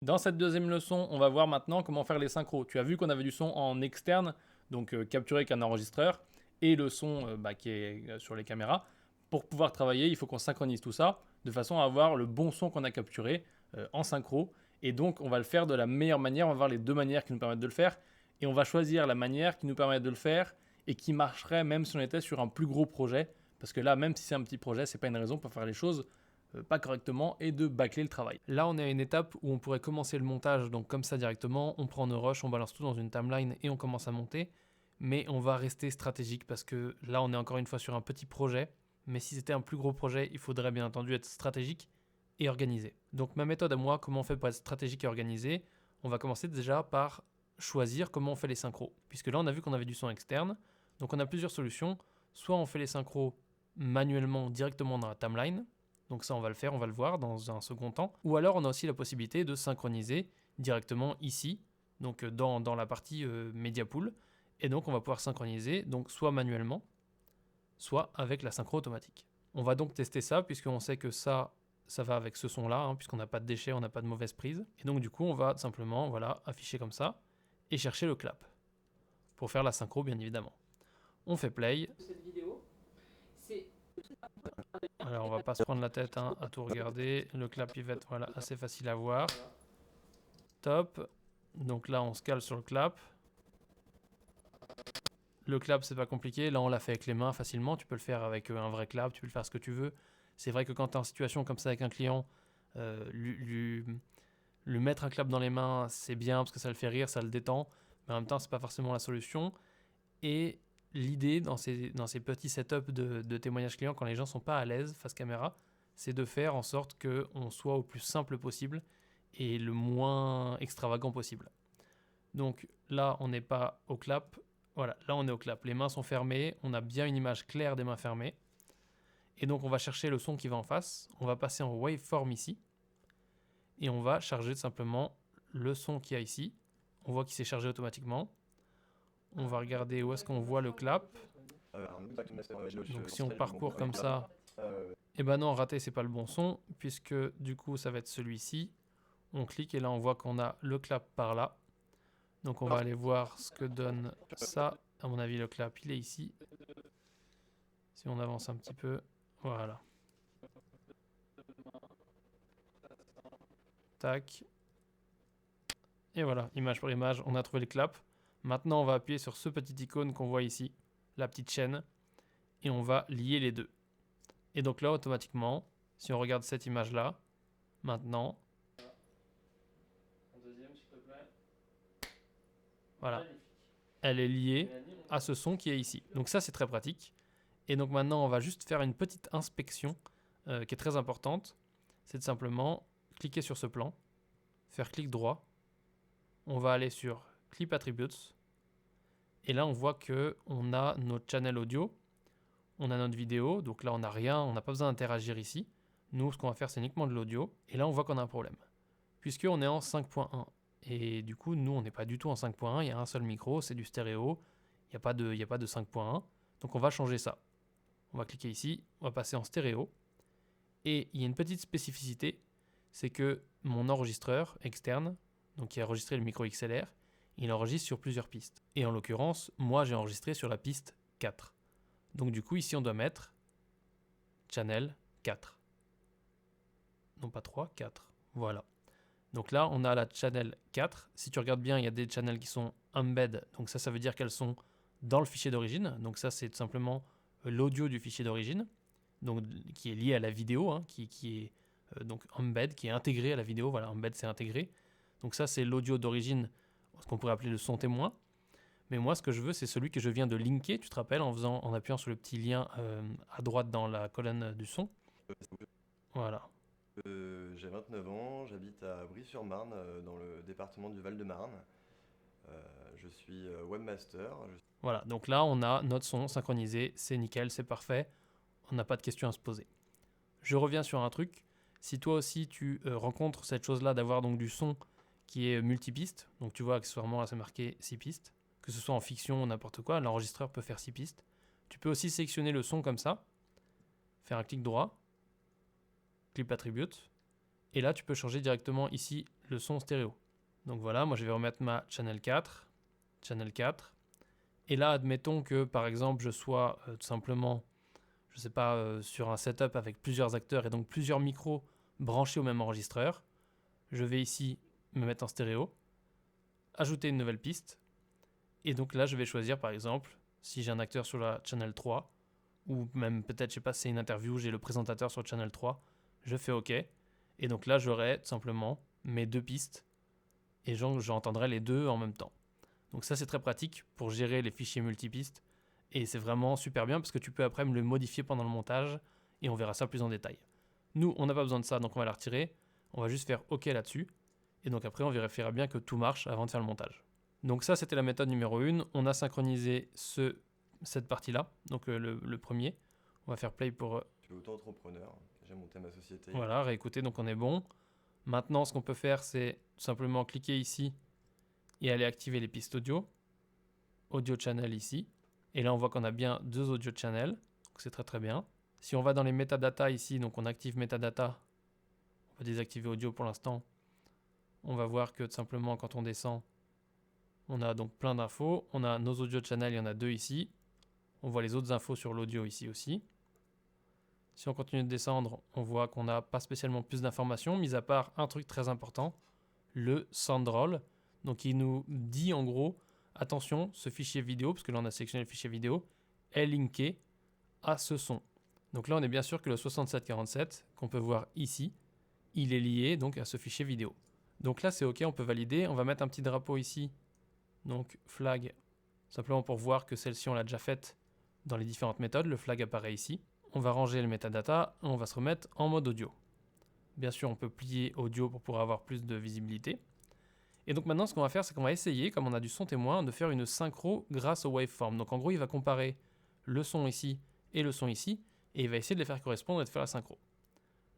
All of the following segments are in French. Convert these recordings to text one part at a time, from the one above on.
Dans cette deuxième leçon, on va voir maintenant comment faire les synchros. Tu as vu qu'on avait du son en externe, donc capturé avec un enregistreur, et le son qui est sur les caméras. Pour pouvoir travailler, il faut qu'on synchronise tout ça, de façon à avoir le bon son qu'on a capturé en synchro. Et donc, on va le faire de la meilleure manière. On va voir les deux manières qui nous permettent de le faire. Et on va choisir la manière qui nous permet de le faire et qui marcherait même si on était sur un plus gros projet. Parce que là, même si c'est un petit projet, c'est pas une raison pour faire les choses pas correctement et de bâcler le travail. Là, on est à une étape où on pourrait commencer le montage, donc comme ça directement, on prend nos rushs, on balance tout dans une timeline et on commence à monter. Mais on va rester stratégique parce que là, on est encore une fois sur un petit projet. Mais si c'était un plus gros projet, il faudrait bien entendu être stratégique et organisé. Donc ma méthode à moi, comment on fait pour être stratégique et organisé, on va commencer déjà par choisir comment on fait les synchros. Puisque là, on a vu qu'on avait du son externe. Donc on a plusieurs solutions. Soit on fait les synchros manuellement directement dans la timeline. Donc ça, on va le faire, on va le voir dans un second temps. Ou alors, on a aussi la possibilité de synchroniser directement ici, donc dans la partie Media Pool. Et donc, on va pouvoir synchroniser, donc soit manuellement, soit avec la synchro automatique. On va donc tester ça, puisqu'on sait que ça va avec ce son-là, hein, puisqu'on n'a pas de déchets, on n'a pas de mauvaise prise. Et donc, du coup, on va simplement afficher comme ça et chercher le clap pour faire la synchro, bien évidemment. On fait play. Cette vidéo, c'est Alors, on va pas se prendre la tête à tout regarder. Le clap, il va être assez facile à voir. Top. Donc là, on se cale sur le clap. Le clap, c'est pas compliqué. Là, on l'a fait avec les mains facilement. Tu peux le faire avec un vrai clap. Tu peux le faire ce que tu veux. C'est vrai que quand tu es en situation comme ça avec un client, lui mettre un clap dans les mains, c'est bien parce que ça le fait rire, ça le détend. Mais en même temps, c'est pas forcément la solution. Et l'idée dans ces petits setups de témoignages clients, quand les gens sont pas à l'aise face caméra, c'est de faire en sorte qu'on soit au plus simple possible et le moins extravagant possible. Donc là, on n'est pas au clap. Voilà, là on est au clap. Les mains sont fermées, on a bien une image claire des mains fermées. Et donc on va chercher le son qui va en face. On va passer en waveform ici. Et on va charger simplement le son qu'il y a ici. On voit qu'il s'est chargé automatiquement. On va regarder où est-ce qu'on voit le clap. Donc si on parcourt comme ça, et ben non, raté, c'est pas le bon son, puisque du coup ça va être celui-ci. On clique et là on voit qu'on a le clap par là. Donc on va aller voir ce que donne ça. À mon avis, le clap, il est ici. Si on avance un petit peu, voilà. Tac. Et voilà, image par image, on a trouvé le clap. Maintenant, on va appuyer sur ce petit icône qu'on voit ici, la petite chaîne, et on va lier les deux. Et donc là, automatiquement, si on regarde cette image-là, maintenant, voilà, elle est liée à ce son qui est ici. Donc ça, c'est très pratique. Et donc maintenant, on va juste faire une petite inspection qui est très importante. C'est de simplement cliquer sur ce plan, faire clic droit. On va aller sur Clip Attributes. Et là, on voit qu'on a notre channel audio, on a notre vidéo. Donc là, on n'a rien, on n'a pas besoin d'interagir ici. Nous, ce qu'on va faire, c'est uniquement de l'audio. Et là, on voit qu'on a un problème, puisqu'on est en 5.1. Et du coup, nous, on n'est pas du tout en 5.1. Il y a un seul micro, c'est du stéréo. Il n'y a pas de 5.1. Donc on va changer ça. On va cliquer ici, on va passer en stéréo. Et il y a une petite spécificité, c'est que mon enregistreur externe, donc qui a enregistré le micro XLR, il enregistre sur plusieurs pistes. Et en l'occurrence, moi j'ai enregistré sur la piste 4. Donc du coup ici on doit mettre channel 4. Non pas 3, 4. Voilà. Donc là on a la channel 4. Si tu regardes bien, il y a des channels qui sont embed. Donc ça veut dire qu'elles sont dans le fichier d'origine. Donc ça c'est tout simplement l'audio du fichier d'origine, donc qui est lié à la vidéo, hein, qui est donc embed, qui est intégré à la vidéo. Voilà, embed c'est intégré. Donc ça c'est l'audio d'origine, ce qu'on pourrait appeler le son témoin. Mais moi ce que je veux, c'est celui que je viens de linker, tu te rappelles, en appuyant sur le petit lien à droite dans la colonne du son. Voilà. J'ai 29 ans, j'habite à Brie-sur-Marne, dans le département du Val-de-Marne. Je suis webmaster. Voilà, donc là on a notre son synchronisé, c'est nickel, c'est parfait, on n'a pas de questions à se poser. Je reviens sur un truc, si toi aussi tu rencontres cette chose-là d'avoir donc du son qui est multipiste, donc tu vois accessoirement là c'est marqué 6 pistes, que ce soit en fiction ou n'importe quoi, l'enregistreur peut faire 6 pistes. Tu peux aussi sélectionner le son comme ça, faire un clic droit, Clip Attribute, Et là, tu peux changer directement ici le son stéréo. Donc voilà, moi je vais remettre ma channel 4. Channel 4. Et là, admettons que par exemple, je sois tout simplement, je sais pas, sur un setup avec plusieurs acteurs et donc plusieurs micros branchés au même enregistreur. Je vais ici me mettre en stéréo, ajouter une nouvelle piste. Et donc là, je vais choisir par exemple, si j'ai un acteur sur la channel 3, ou même peut-être, je sais pas, c'est une interview, j'ai le présentateur sur channel 3, je fais OK. Et donc là, j'aurai tout simplement mes deux pistes et j'entendrai les deux en même temps. Donc ça, c'est très pratique pour gérer les fichiers multipistes et c'est vraiment super bien parce que tu peux après me le modifier pendant le montage et on verra ça plus en détail. Nous, on n'a pas besoin de ça, donc on va la retirer. On va juste faire OK là-dessus et donc après, on vérifiera bien que tout marche avant de faire le montage. Donc ça, c'était la méthode numéro 1. On a synchronisé cette partie-là, donc le premier. On va faire play pour... Je suis auto-entrepreneur, j'ai monté ma société. Voilà, réécouter, donc on est bon. Maintenant, ce qu'on peut faire, c'est tout simplement cliquer ici et aller activer les pistes audio. Audio channel ici. Et là, on voit qu'on a bien deux audio channels. Donc c'est très très bien. Si on va dans les metadata ici, donc on active metadata, on va désactiver audio pour l'instant. On va voir que tout simplement quand on descend, on a donc plein d'infos. On a nos audio channels, il y en a deux ici. On voit les autres infos sur l'audio ici aussi. Si on continue de descendre, on voit qu'on n'a pas spécialement plus d'informations, mis à part un truc très important, le soundroll. Donc il nous dit en gros, attention, ce fichier vidéo, parce que là on a sélectionné le fichier vidéo, est linké à ce son. Donc là on est bien sûr que le 6747 qu'on peut voir ici, il est lié donc à ce fichier vidéo. Donc là c'est OK, on peut valider. On va mettre un petit drapeau ici, donc flag, simplement pour voir que celle-ci on l'a déjà faite dans les différentes méthodes. Le flag apparaît ici. On va ranger le metadata et on va se remettre en mode audio. Bien sûr, on peut plier audio pour pouvoir avoir plus de visibilité. Et donc maintenant, ce qu'on va faire, c'est qu'on va essayer, comme on a du son témoin, de faire une synchro grâce au waveform. Donc en gros, il va comparer le son ici et le son ici, et il va essayer de les faire correspondre et de faire la synchro.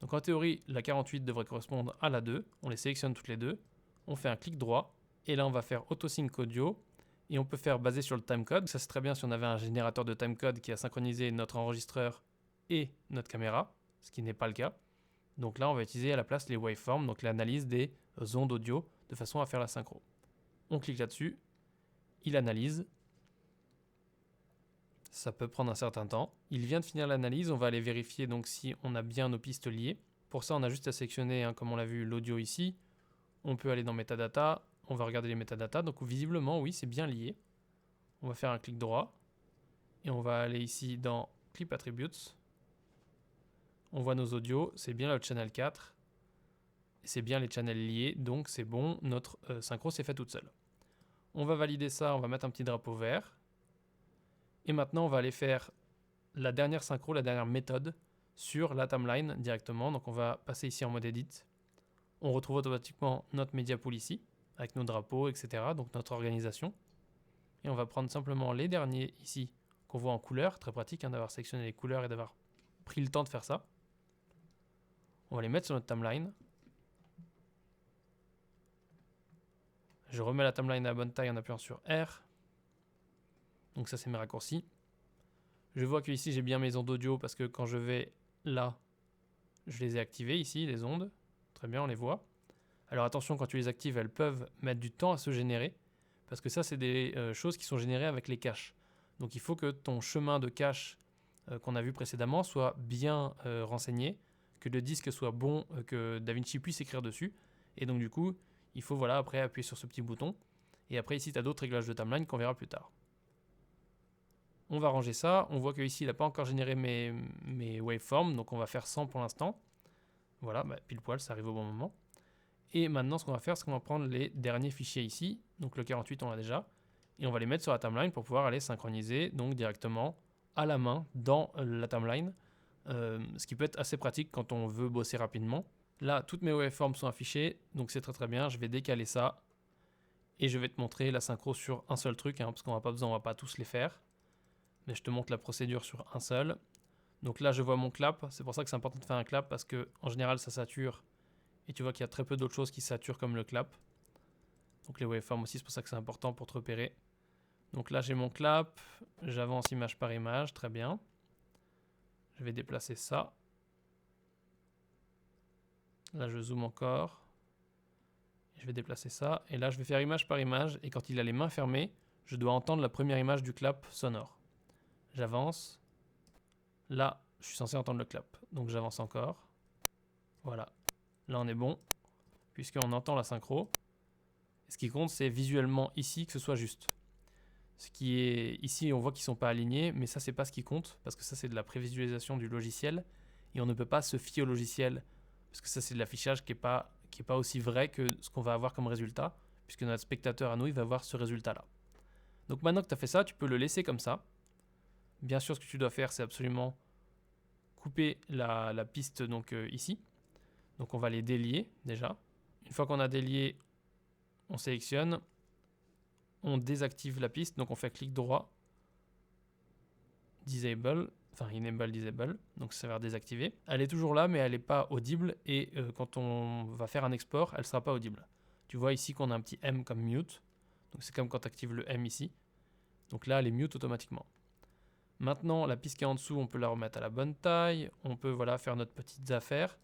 Donc en théorie, la 48 devrait correspondre à la 2. On les sélectionne toutes les deux. On fait un clic droit, et là on va faire autosync audio, et on peut faire basé sur le timecode. Ça c'est très bien si on avait un générateur de timecode qui a synchronisé notre enregistreur et notre caméra, ce qui n'est pas le cas. Donc là, on va utiliser à la place les waveforms, donc l'analyse des ondes audio, de façon à faire la synchro. On clique là-dessus, il analyse. Ça peut prendre un certain temps. Il vient de finir l'analyse, on va aller vérifier donc si on a bien nos pistes liées. Pour ça, on a juste à sélectionner, comme on l'a vu, l'audio ici. On peut aller dans Metadata, on va regarder les Metadata. Donc visiblement, oui, c'est bien lié. On va faire un clic droit et on va aller ici dans Clip Attributes. On voit nos audios, c'est bien le channel 4, c'est bien les channels liés, donc c'est bon, notre synchro s'est fait toute seule. On va valider ça, on va mettre un petit drapeau vert. Et maintenant, on va aller faire la dernière synchro, la dernière méthode sur la timeline directement. Donc on va passer ici en mode edit. On retrouve automatiquement notre media pool ici, avec nos drapeaux, etc. Donc notre organisation. Et on va prendre simplement les derniers ici, qu'on voit en couleur. Très pratique d'avoir sélectionné les couleurs et d'avoir pris le temps de faire ça. On va les mettre sur notre timeline. Je remets la timeline à la bonne taille en appuyant sur R. Donc ça c'est mes raccourcis. Je vois que ici j'ai bien mes ondes audio parce que quand je vais là, je les ai activées ici, les ondes. Très bien, on les voit. Alors attention, quand tu les actives, elles peuvent mettre du temps à se générer. Parce que ça c'est des choses qui sont générées avec les caches. Donc il faut que ton chemin de cache qu'on a vu précédemment soit bien renseigné, que le disque soit bon, que DaVinci puisse écrire dessus. Et donc du coup, il faut voilà, après appuyer sur ce petit bouton. Et après ici, tu as d'autres réglages de timeline qu'on verra plus tard. On va ranger ça. On voit qu'ici, il n'a pas encore généré mes waveforms. Donc on va faire 100 pour l'instant. Voilà, pile poil, ça arrive au bon moment. Et maintenant, ce qu'on va faire, c'est qu'on va prendre les derniers fichiers ici. Donc le 48, on l'a déjà. Et on va les mettre sur la timeline pour pouvoir aller synchroniser donc directement à la main dans la timeline. Ce qui peut être assez pratique quand on veut bosser rapidement. Là, toutes mes waveforms sont affichées, donc c'est très très bien. Je vais décaler ça et je vais te montrer la synchro sur un seul truc, parce qu'on on va pas tous les faire. Mais je te montre la procédure sur un seul. Donc là, je vois mon clap. C'est pour ça que c'est important de faire un clap parce que en général, ça sature. Et tu vois qu'il y a très peu d'autres choses qui saturent comme le clap. Donc les waveforms aussi, c'est pour ça que c'est important pour te repérer. Donc là, j'ai mon clap. J'avance image par image, très bien. Je vais déplacer ça. Là, je zoome encore. Je vais déplacer ça. Et là, je vais faire image par image. Et quand il a les mains fermées, je dois entendre la première image du clap sonore. J'avance. Là, je suis censé entendre le clap. Donc, j'avance encore. Voilà. Là, on est bon. Puisqu'on entend la synchro. Et ce qui compte, c'est visuellement ici que ce soit juste. Ce qui est ici, on voit qu'ils ne sont pas alignés. Mais ça, c'est pas ce qui compte. Parce que ça, c'est de la prévisualisation du logiciel. Et on ne peut pas se fier au logiciel. Parce que ça, c'est de l'affichage qui est pas aussi vrai que ce qu'on va avoir comme résultat, puisque notre spectateur à nous, il va voir ce résultat-là. Donc maintenant que tu as fait ça, tu peux le laisser comme ça. Bien sûr, ce que tu dois faire, c'est absolument couper la piste donc, ici. Donc on va les délier déjà. Une fois qu'on a délié, on sélectionne, on désactive la piste, donc on fait clic droit, disable, enfin enable, disable, donc ça va désactiver. Elle est toujours là, mais elle n'est pas audible, et quand on va faire un export, elle ne sera pas audible. Tu vois ici qu'on a un petit M comme mute, donc c'est comme quand tu actives le M ici. Donc là, elle est mute automatiquement. Maintenant, la piste qui est en dessous, on peut la remettre à la bonne taille, on peut voilà, faire notre petites affaires.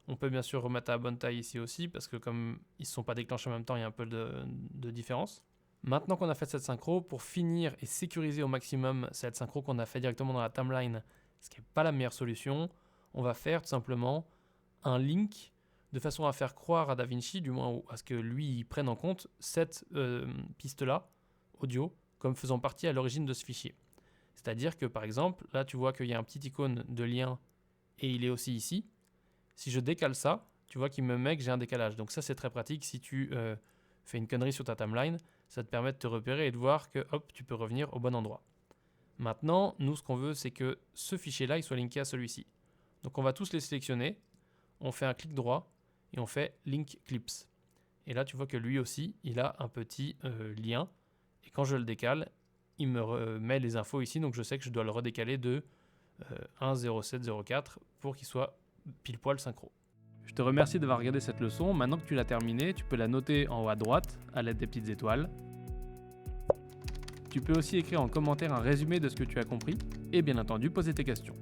On peut bien sûr remettre à la bonne taille ici aussi, parce que comme ils ne sont pas déclenchés en même temps, il y a un peu de différence. Maintenant qu'on a fait cette synchro, pour finir et sécuriser au maximum cette synchro qu'on a fait directement dans la timeline, ce qui n'est pas la meilleure solution, on va faire tout simplement un link de façon à faire croire à DaVinci, du moins à ce que lui il prenne en compte cette piste-là, audio, comme faisant partie à l'origine de ce fichier. C'est-à-dire que par exemple, là tu vois qu'il y a un petit icône de lien et il est aussi ici. Si je décale ça, tu vois qu'il me met que j'ai un décalage. Donc ça c'est très pratique si tu fais une connerie sur ta timeline, ça te permet de te repérer et de voir que hop, tu peux revenir au bon endroit. Maintenant, nous ce qu'on veut c'est que ce fichier-là il soit linké à celui-ci. Donc on va tous les sélectionner, on fait un clic droit et on fait Link Clips. Et là tu vois que lui aussi il a un petit lien et quand je le décale, il me met les infos ici, donc je sais que je dois le redécaler de 1.07.04 pour qu'il soit pile poil synchro. Je te remercie d'avoir regardé cette leçon. Maintenant que tu l'as terminée, tu peux la noter en haut à droite à l'aide des petites étoiles. Tu peux aussi écrire en commentaire un résumé de ce que tu as compris et bien entendu poser tes questions.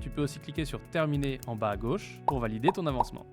Tu peux aussi cliquer sur terminer en bas à gauche pour valider ton avancement.